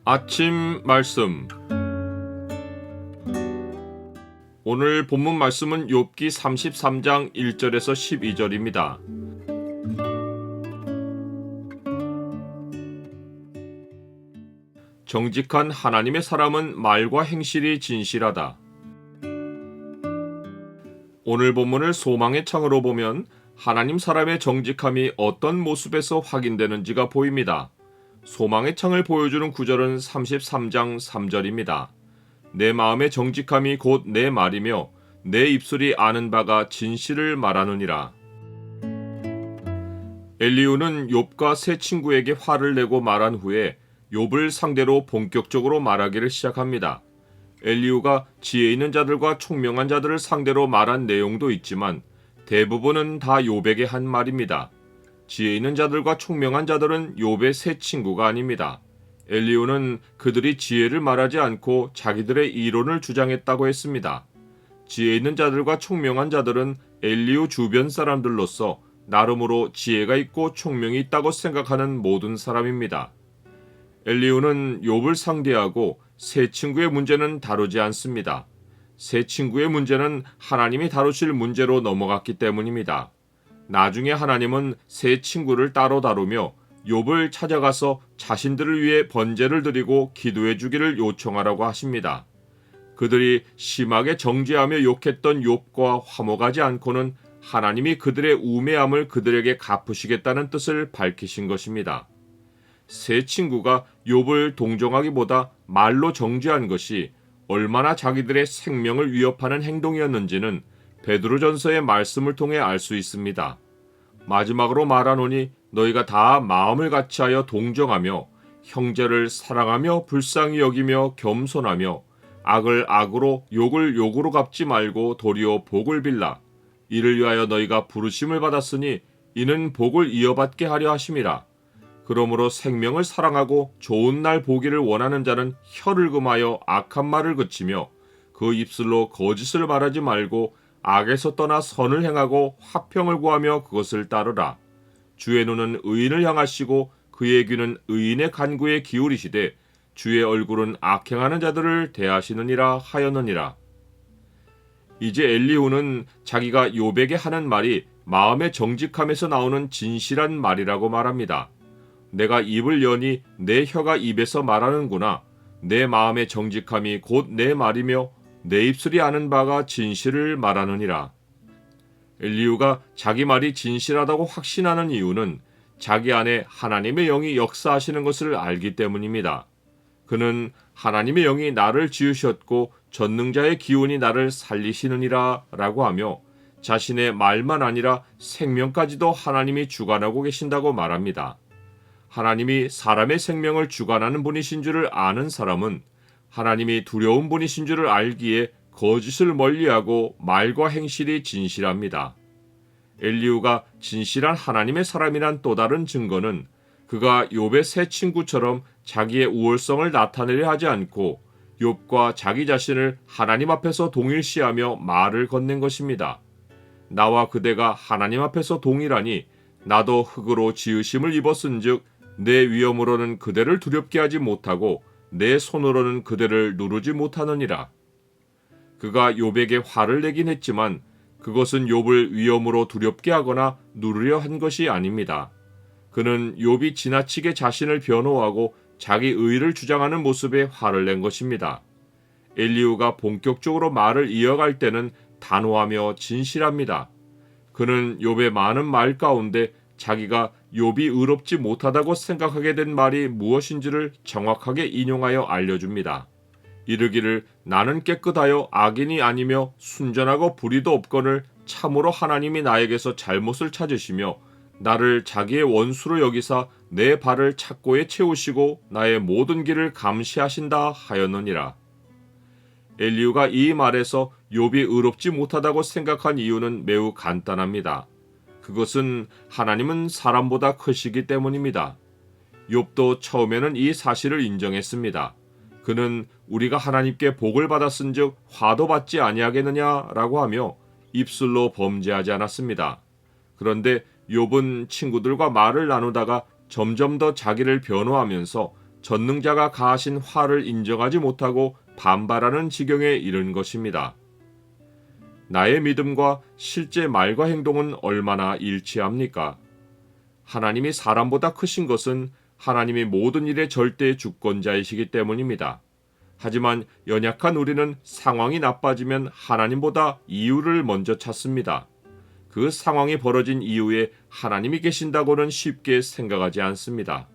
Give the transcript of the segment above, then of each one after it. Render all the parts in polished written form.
아침 말씀. 오늘 본문 말씀은 욥기 33장 1절에서 12절입니다. 정직한 하나님의 사람은 말과 행실이 진실하다. 오늘 본문을 소망의 창으로 보면 하나님 사람의 정직함이 어떤 모습에서 확인되는지가 보입니다. 소망의 창을 보여주는 구절은 33장 3절입니다. 내 마음의 정직함이 곧 내 말이며 내 입술이 아는 바가 진실을 말하느니라. 엘리후는 욥과 세 친구에게 화를 내고 말한 후에 욥을 상대로 본격적으로 말하기를 시작합니다. 엘리후가 지혜 있는 자들과 총명한 자들을 상대로 말한 내용도 있지만 대부분은 다 욥에게 한 말입니다. 지혜 있는 자들과 총명한 자들은 욥의 세 친구가 아닙니다. 엘리후는 그들이 지혜를 말하지 않고 자기들의 이론을 주장했다고 했습니다. 지혜 있는 자들과 총명한 자들은 엘리후 주변 사람들로서 나름으로 지혜가 있고 총명이 있다고 생각하는 모든 사람입니다. 엘리후는 욥을 상대하고 세 친구의 문제는 다루지 않습니다. 세 친구의 문제는 하나님이 다루실 문제로 넘어갔기 때문입니다. 나중에 하나님은 세 친구를 따로 다루며 욥을 찾아가서 자신들을 위해 번제를 드리고 기도해 주기를 요청하라고 하십니다. 그들이 심하게 정죄하며 욕했던 욥과 화목하지 않고는 하나님이 그들의 우매함을 그들에게 갚으시겠다는 뜻을 밝히신 것입니다. 세 친구가 욥을 동정하기보다 말로 정죄한 것이 얼마나 자기들의 생명을 위협하는 행동이었는지는 베드로전서의 말씀을 통해 알 수 있습니다. 마지막으로 말하노니 너희가 다 마음을 같이하여 동정하며 형제를 사랑하며 불쌍히 여기며 겸손하며 악을 악으로 욕을 욕으로 갚지 말고 도리어 복을 빌라. 이를 위하여 너희가 부르심을 받았으니 이는 복을 이어받게 하려 하심이라. 그러므로 생명을 사랑하고 좋은 날 보기를 원하는 자는 혀를 금하여 악한 말을 그치며 그 입술로 거짓을 말하지 말고 악에서 떠나 선을 행하고 화평을 구하며 그것을 따르라. 주의 눈은 의인을 향하시고 그의 귀는 의인의 간구에 기울이시되 주의 얼굴은 악행하는 자들을 대하시느니라 하였느니라. 이제 엘리후는 자기가 욥에게 하는 말이 마음의 정직함에서 나오는 진실한 말이라고 말합니다. 내가 입을 여니 내 혀가 입에서 말하는구나. 내 마음의 정직함이 곧 내 말이며 내 입술이 아는 바가 진실을 말하느니라. 엘리후가 자기 말이 진실하다고 확신하는 이유는 자기 안에 하나님의 영이 역사하시는 것을 알기 때문입니다. 그는 하나님의 영이 나를 지으셨고 전능자의 기운이 나를 살리시느니라 라고 하며 자신의 말만 아니라 생명까지도 하나님이 주관하고 계신다고 말합니다. 하나님이 사람의 생명을 주관하는 분이신 줄을 아는 사람은 하나님이 두려운 분이신 줄을 알기에 거짓을 멀리하고 말과 행실이 진실합니다. 엘리후가 진실한 하나님의 사람이란 또 다른 증거는 그가 욥의 세 친구처럼 자기의 우월성을 나타내려 하지 않고 욥과 자기 자신을 하나님 앞에서 동일시하며 말을 건넨 것입니다. 나와 그대가 하나님 앞에서 동일하니 나도 흙으로 지으심을 입었은즉 내 위엄으로는 그대를 두렵게 하지 못하고 내 손으로는 그대를 누르지 못하느니라. 그가 욥에게 화를 내긴 했지만 그것은 욥을 위엄으로 두렵게 하거나 누르려 한 것이 아닙니다. 그는 욥이 지나치게 자신을 변호하고 자기 의를 주장하는 모습에 화를 낸 것입니다. 엘리후가 본격적으로 말을 이어갈 때는 단호하며 진실합니다. 그는 욥의 많은 말 가운데 자기가 욥이 의롭지 못하다고 생각하게 된 말이 무엇인지를 정확하게 인용하여 알려줍니다. 이르기를 나는 깨끗하여 악인이 아니며 순전하고 불의도 없거늘 참으로 하나님이 나에게서 잘못을 찾으시며 나를 자기의 원수로 여기사 내 발을 착고에 채우시고 나의 모든 길을 감시하신다 하였느니라. 엘리후가 이 말에서 욥이 의롭지 못하다고 생각한 이유는 매우 간단합니다. 그것은 하나님은 사람보다 크시기 때문입니다. 욥도 처음에는 이 사실을 인정했습니다. 그는 우리가 하나님께 복을 받았은즉 화도 받지 아니하겠느냐라고 하며 입술로 범죄하지 않았습니다. 그런데 욥은 친구들과 말을 나누다가 점점 더 자기를 변호하면서 전능자가 가하신 화를 인정하지 못하고 반발하는 지경에 이른 것입니다. 나의 믿음과 실제 말과 행동은 얼마나 일치합니까? 하나님이 사람보다 크신 것은 하나님이 모든 일의 절대 주권자이시기 때문입니다. 하지만 연약한 우리는 상황이 나빠지면 하나님보다 이유를 먼저 찾습니다. 그 상황이 벌어진 이유에 하나님이 계신다고는 쉽게 생각하지 않습니다.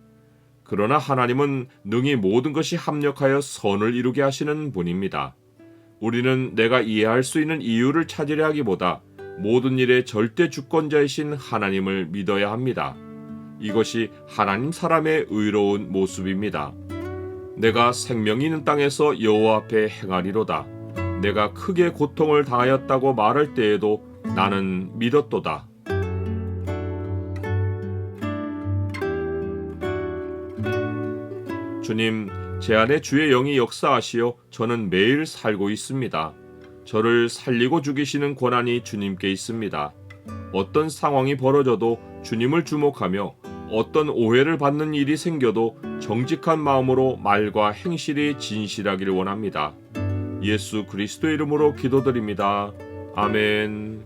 그러나 하나님은 능히 모든 것이 합력하여 선을 이루게 하시는 분입니다. 우리는 내가 이해할 수 있는 이유를 찾으려 하기보다 모든 일의 절대 주권자이신 하나님을 믿어야 합니다. 이것이 하나님 사람의 의로운 모습입니다. 내가 생명이 있는 땅에서 여호와 앞에 행하리로다. 내가 크게 고통을 당하였다고 말할 때에도 나는 믿었도다. 주님, 제 안에 주의 영이 역사하시어 저는 매일 살고 있습니다. 저를 살리고 죽이시는 권한이 주님께 있습니다. 어떤 상황이 벌어져도 주님을 주목하며 어떤 오해를 받는 일이 생겨도 정직한 마음으로 말과 행실이 진실하기를 원합니다. 예수 그리스도의 이름으로 기도드립니다. 아멘.